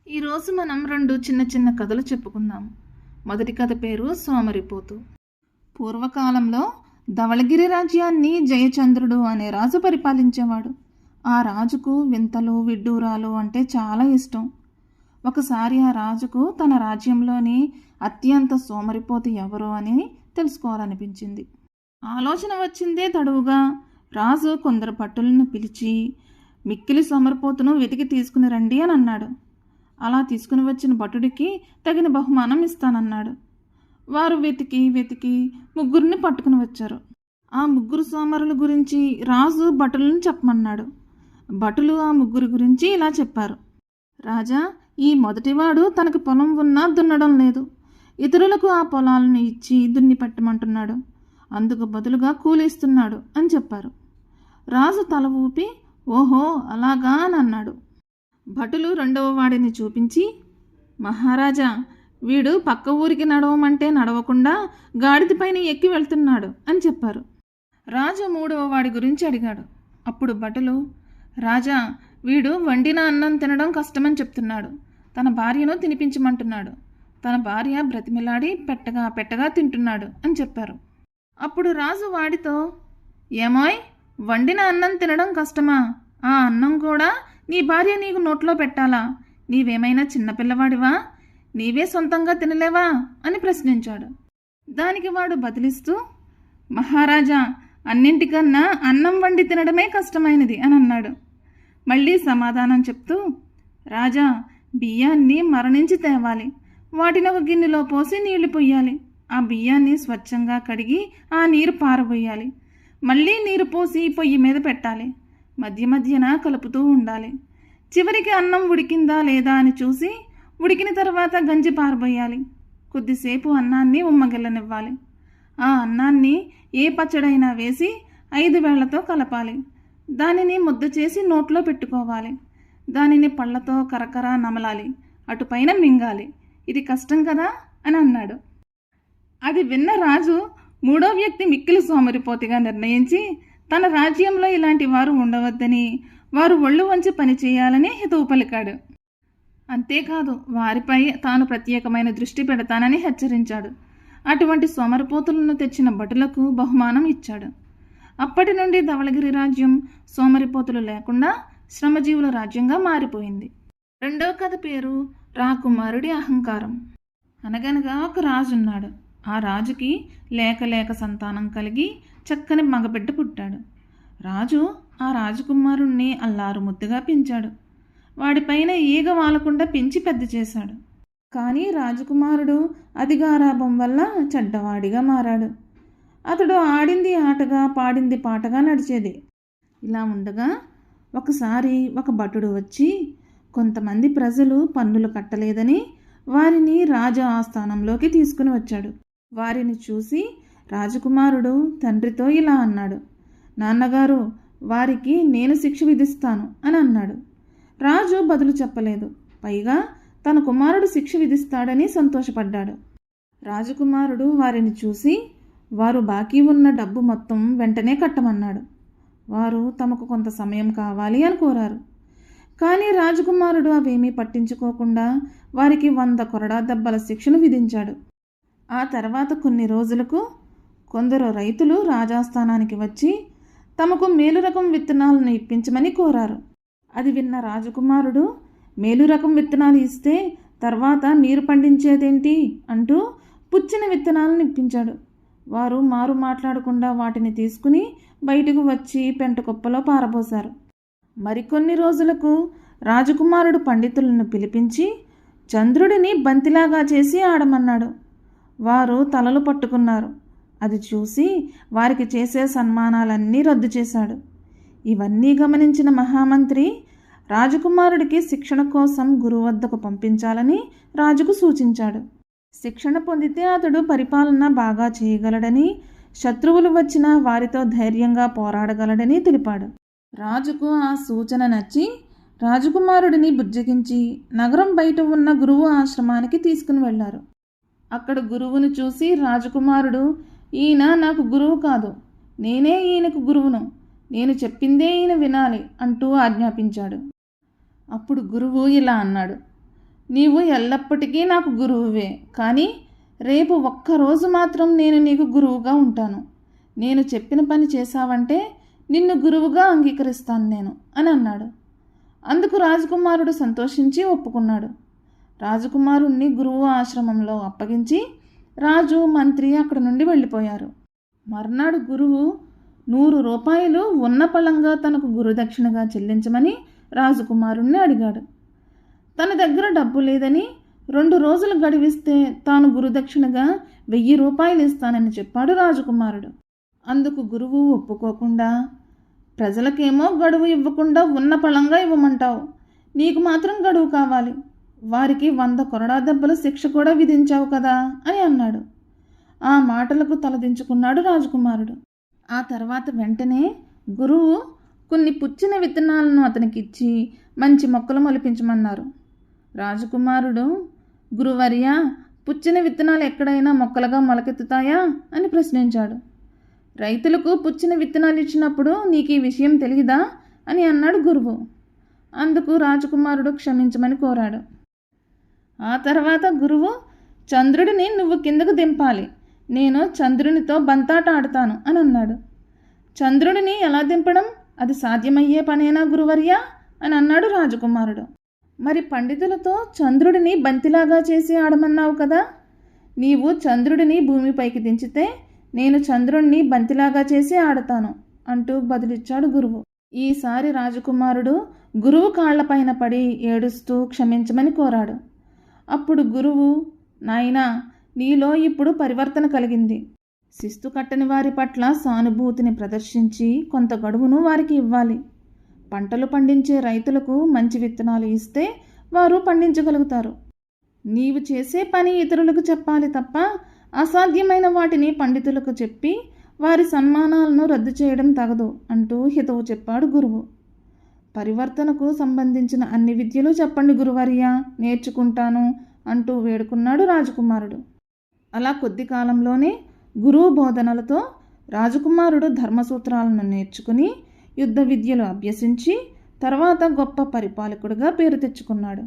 ఈరోజు మనం రెండు చిన్న చిన్న కథలు చెప్పుకుందాం. మొదటి కథ పేరు సోమరిపోతు. పూర్వకాలంలో ధవళగిరి రాజ్యాన్ని జయచంద్రుడు అనే రాజు పరిపాలించేవాడు. ఆ రాజుకు వింతలు విడ్డూరాలు అంటే చాలా ఇష్టం. ఒకసారి ఆ రాజుకు తన రాజ్యంలోని అత్యంత సోమరిపోతు ఎవరో అని తెలుసుకోవాలనిపించింది. ఆలోచన వచ్చిందే తడువుగా రాజు కొందరు భటులను పిలిచి మిక్కిలి సోమరిపోతును వెతికి తీసుకుని రండి అని అన్నాడు. అలా తీసుకుని వచ్చిన భటుడికి తగిన బహుమానం ఇస్తానన్నాడు. వారు వెతికి వెతికి ముగ్గురిని పట్టుకుని వచ్చారు. ఆ ముగ్గురు సోమరుల గురించి రాజు భటులను చెప్పమన్నాడు. భటులు ఆ ముగ్గురి గురించి ఇలా చెప్పారు. రాజా, ఈ మొదటివాడు తనకు పొలం ఉన్నా దున్నడం లేదు. ఇతరులకు ఆ పొలాలను ఇచ్చి దున్ని పెట్టమంటున్నాడు. అందుకు బదులుగా కూలిస్తున్నాడు అని చెప్పారు. రాజు తల ఊపి ఓహో అలాగా అని అన్నాడు. భటులు రెండవ వాడిని చూపించి, మహారాజా, వీడు పక్క ఊరికి నడవమంటే నడవకుండా గాడిదపైన ఎక్కి వెళ్తున్నాడు అని చెప్పారు. రాజు మూడవ వాడి గురించి అడిగాడు. అప్పుడు భటులు, రాజా, వీడు వండిన అన్నం తినడం కష్టమని చెప్తున్నాడు. తన భార్యను తినిపించమంటున్నాడు. తన భార్య బ్రతిమిలాడి పెట్టగా పెట్టగా తింటున్నాడు అని చెప్పారు. అప్పుడు రాజు వాడితో, ఏమోయ్, వండిన అన్నం తినడం కష్టమా? ఆ అన్నం కూడా నీ భార్య నీకు నోట్లో పెట్టాలా? నీవేమైనా చిన్నపిల్లవాడివా? నీవే సొంతంగా తినలేవా అని ప్రశ్నించాడు. దానికి వాడు బదిలిస్తూ, మహారాజా, అన్నింటికన్నా అన్నం వండి తినడమే కష్టమైనది అని అన్నాడు. మళ్ళీ సమాధానం చెప్తూ, రాజా, బియ్యాన్ని మరణించి తేవాలి. వాటిని ఒక గిన్నెలో పోసి నీళ్లు పొయ్యాలి. ఆ బియ్యాన్ని స్వచ్ఛంగా కడిగి ఆ నీరు పారబోయాలి. మళ్ళీ నీరు పోసి పొయ్యి మీద పెట్టాలి. మధ్య మధ్యన కలుపుతూ ఉండాలి. చివరికి అన్నం ఉడికిందా లేదా అని చూసి ఉడికిన తర్వాత గంజి పారబోయాలి. కొద్దిసేపు అన్నాన్ని ఉమ్మగిల్లనివ్వాలి. ఆ అన్నాన్ని ఏ పచ్చడైనా వేసి 5 వేళ్లతో కలపాలి. దానిని ముద్ద చేసి నోట్లో పెట్టుకోవాలి. దానిని పళ్ళతో కరకర నమలాలి. అటుపైన మింగాలి. ఇది కష్టం కదా అని అన్నాడు. అది విన్న రాజు మూడో వ్యక్తి మిక్కిలి సోమరిపోతిగా నిర్ణయించి తన రాజ్యంలో ఇలాంటి వారు ఉండవద్దని, వారు ఒళ్ళు వంచి పనిచేయాలని హితవు పలికాడు. అంతేకాదు, వారిపై తాను ప్రత్యేకమైన దృష్టి పెడతానని హెచ్చరించాడు. అటువంటి సోమరిపోతులను తెచ్చిన భటులకు బహుమానం ఇచ్చాడు. అప్పటి నుండి ధవళగిరి రాజ్యం సోమరిపోతులు లేకుండా శ్రమజీవుల రాజ్యంగా మారిపోయింది. రెండవ కథ పేరు రాకుమారుడి అహంకారం. అనగనగా ఒక రాజున్నాడు. ఆ రాజుకి లేక లేక సంతానం కలిగి చక్కని మగబిడ్డ పుట్టాడు. రాజు ఆ రాజకుమారుణ్ణి అల్లారు ముద్దుగా పెంచాడు. వాడిపైన ఈగ వాలకుండా పెంచి పెద్ద చేశాడు. కానీ రాజకుమారుడు అతిగారాభం వల్ల చెడ్డవాడిగా మారాడు. అతడు ఆడింది ఆటగా పాడింది పాటగా నడిచేది. ఇలా ఉండగా ఒకసారి ఒక భటుడు వచ్చి కొంతమంది ప్రజలు పన్నులు కట్టలేదని వారిని రాజు ఆస్థానంలోకి తీసుకుని వచ్చాడు. వారిని చూసి రాజకుమారుడు తండ్రితో ఇలా అన్నాడు. నాన్నగారు, వారికి నేను శిక్ష విధిస్తాను అని అన్నాడు. రాజు బదులు చెప్పలేదు. పైగా తన కుమారుడు శిక్ష విధిస్తాడని సంతోషపడ్డాడు. రాజకుమారుడు వారిని చూసి వారు బాకీ ఉన్న డబ్బు మొత్తం వెంటనే కట్టమన్నాడు. వారు తమకు కొంత సమయం కావాలి అని కోరారు. కానీ రాజకుమారుడు అవేమీ పట్టించుకోకుండా వారికి 100 కొరడా దెబ్బల శిక్షను విధించాడు. ఆ తర్వాత కొన్ని రోజులకు కొందరు రైతులు రాజాస్థానానికి వచ్చి తమకు మేలు రకం విత్తనాలను ఇప్పించమని కోరారు. అది విన్న రాజకుమారుడు, మేలు రకం విత్తనాలు ఇస్తే తర్వాత మీరు పండించేదేంటి అంటూ పుచ్చిన విత్తనాలను ఇప్పించాడు. వారు మారు మాట్లాడకుండా వాటిని తీసుకుని బయటకు వచ్చి పెంట కుప్పలో పారబోశారు. మరికొన్ని రోజులకు రాజకుమారుడు పండితులను పిలిపించి చంద్రుడిని బంతిలాగా చేసి ఆడమన్నాడు. వారు తలలు పట్టుకున్నారు. అది చూసి వారికి చేసే సన్మానాలన్నీ రద్దు చేశాడు. ఇవన్నీ గమనించిన మహామంత్రి రాజకుమారుడికి శిక్షణ కోసం గురువు వద్దకు పంపించాలని రాజుకు సూచించాడు. శిక్షణ పొందితే అతడు పరిపాలన బాగా చేయగలడని, శత్రువులు వచ్చినా వారితో ధైర్యంగా పోరాడగలడని తెలిపాడు. రాజుకు ఆ సూచన నచ్చి రాజకుమారుడిని బుజ్జగించి నగరం బయట ఉన్న గురువు ఆశ్రమానికి తీసుకుని వెళ్లారు. అక్కడ గురువును చూసి రాజకుమారుడు, ఈయన నాకు గురువు కాదు, నేనే ఈయనకు గురువును, నేను చెప్పిందే ఈయన వినాలి అంటూ ఆజ్ఞాపించాడు. అప్పుడు గురువు ఇలా అన్నాడు. నీవు ఎల్లప్పటికీ నాకు గురువువే, కానీ రేపు ఒక్కరోజు మాత్రం నేను నీకు గురువుగా ఉంటాను. నేను చెప్పిన పని చేశావంటే నిన్ను గురువుగా అంగీకరిస్తాను నేను అని అన్నాడు. అందుకు రాజకుమారుడు సంతోషించి ఒప్పుకున్నాడు. రాజకుమారుణ్ణి గురువు ఆశ్రమంలో అప్పగించి రాజు, మంత్రి అక్కడి నుండి వెళ్ళిపోయారు. మర్నాడు గురువు 100 రూపాయలు ఉన్న పళంగా తనకు గురుదక్షిణగా చెల్లించమని రాజకుమారుణ్ణి అడిగాడు. తన దగ్గర డబ్బు లేదని 2 రోజులు గడివిస్తే తాను గురుదక్షిణగా 1000 రూపాయలు ఇస్తానని చెప్పాడు రాజకుమారుడు. అందుకు గురువు ఒప్పుకోకుండా, ప్రజలకేమో గడువు ఇవ్వకుండా ఉన్న పళంగా ఇవ్వమంటావు, నీకు మాత్రం గడువు కావాలి, వారికి 100 కొరడా దెబ్బలు శిక్ష కూడా విధించావు కదా అని అన్నాడు. ఆ మాటలకు తలదించుకున్నాడు రాజకుమారుడు. ఆ తర్వాత వెంటనే గురువు కొన్ని పుచ్చిన విత్తనాలను అతనికి ఇచ్చి మంచి మొక్కలు మొలిపించమన్నారు. రాజకుమారుడు, గురువర్య, పుచ్చిన విత్తనాలు ఎక్కడైనా మొక్కలుగా మొలకెత్తుతాయా అని ప్రశ్నించాడు. రైతులకు పుచ్చిన విత్తనాలు ఇచ్చినప్పుడు నీకు ఈ విషయం తెలియదా అని అన్నాడు గురువు. అందుకు రాజకుమారుడు క్షమించమని కోరాడు. ఆ తర్వాత గురువు, చంద్రుడిని నువ్వు కిందకు దింపాలి, నేను చంద్రునితో బంతాట ఆడతాను అని అన్నాడు. చంద్రుడిని ఎలా దింపడం, అది సాధ్యమయ్యే పనేనా గురువర్య అని అన్నాడు రాజకుమారుడు. మరి పండితులతో చంద్రుడిని బంతిలాగా చేసి ఆడమన్నావు కదా, నీవు చంద్రుడిని భూమిపైకి దించితే నేను చంద్రుడిని బంతిలాగా చేసి ఆడతాను అంటూ బదులిచ్చాడు గురువు. ఈసారి రాజకుమారుడు గురువు కాళ్లపైన పడి ఏడుస్తూ క్షమించమని కోరాడు. అప్పుడు గురువు, నాయనా, నీలో ఇప్పుడు పరివర్తన కలిగింది. శిస్తు కట్టని వారి పట్ల సానుభూతిని ప్రదర్శించి కొంత గడువును వారికి ఇవ్వాలి. పంటలు పండించే రైతులకు మంచి విత్తనాలు ఇస్తే వారు పండించగలుగుతారు. నీవు చేసే పని ఇతరులకు చెప్పాలి తప్ప అసాధ్యమైన వాటిని పండితులకు చెప్పి వారి సన్మానాలను రద్దు చేయడం తగదు అంటూ హితవు చెప్పాడు గురువు. పరివర్తనకు సంబంధించిన అన్ని విద్యలు చెప్పండి గురువర్య, నేర్చుకుంటాను అంటూ వేడుకున్నాడు రాజకుమారుడు. అలా కొద్ది కాలంలోనే గురువు బోధనలతో రాజకుమారుడు ధర్మసూత్రాలను నేర్చుకుని యుద్ధ విద్యలు అభ్యసించి తర్వాత గొప్ప పరిపాలకుడిగా పేరు తెచ్చుకున్నాడు.